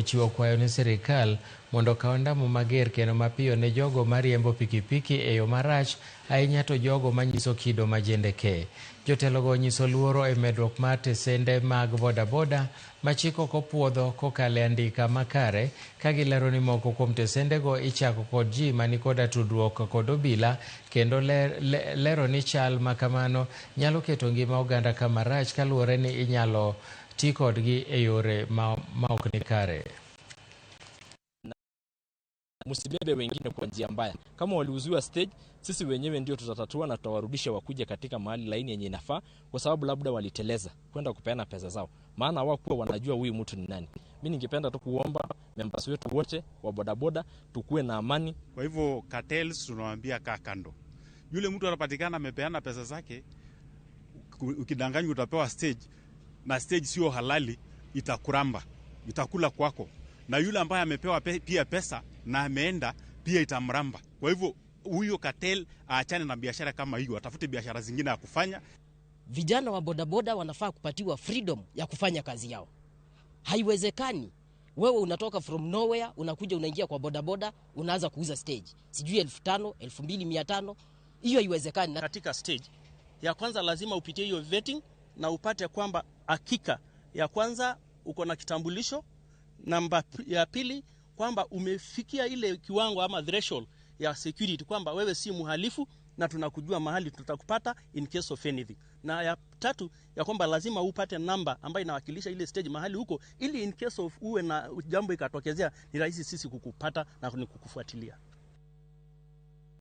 ochiwo kwayo ne sirikal mondo kaw ndamo mager kendo mapiyo ne jogo mariembo pikipiki e yo marach, ahinya to jogo manyiso kido majendeke. Jotelogo onyiso luoro e medruok mar tesende mag bodaboda machiko kopuodho kokale andika makare, ka gilero ni moko kuom tesendego ichako kod ji manikoda tudruok kod obila, kendo lero ni chal makamano nyalo keto ngima oganda kama rach kaluwore ni inyalo ti kodgi e yore ma ok ni kare. Musibebe wengine kwa njia mbaya. Kama waliuziwa stage, sisi wenyewe ndio tutatatua na tutawarudisha wakuje katika mahali laini yenye inafaa, kwa sababu labda waliteleza kwenda kupeana pesa zao. Maana hawakuwa wanajua huyu mtu ni nani. Mimi ningependa tu kuomba members wetu wote wa bodaboda tukue na amani. Kwa hivyo cartels tunawaambia kaa kando. Yule mtu anapatikana amepeana pesa zake, ukidanganywa utapewa stage, na stage sio halali, itakuramba, itakula kwako. Na yule ambaye amepewa pia pesa na ameenda pia itamramba. Kwa hivyo huyo cartel aachane na biashara kama hiyo, atafute biashara zingine ya kufanya. Vijana wa bodaboda wanafaa kupatiwa freedom ya kufanya kazi yao. Haiwezekani wewe unatoka from nowhere unakuja unaingia kwa bodaboda unaanza kuuza stage. Sijui 1500, 2500, hiyo haiwezekani. Katika stage ya kwanza lazima upitie hiyo vetting na upate kwamba hakika ya kwanza uko na kitambulisho. Namba ya pili kwamba umefikia ile kiwango ama threshold ya security kwamba wewe si mhalifu na tunakujua mahali tutakupata in case of anything. Na ya tatu ya kwamba lazima upate namba ambayo inawakilisha ile stage mahali huko, ili in case of uwe na jambo ikatokezea ni rahisi sisi kukupata na kukufuatilia.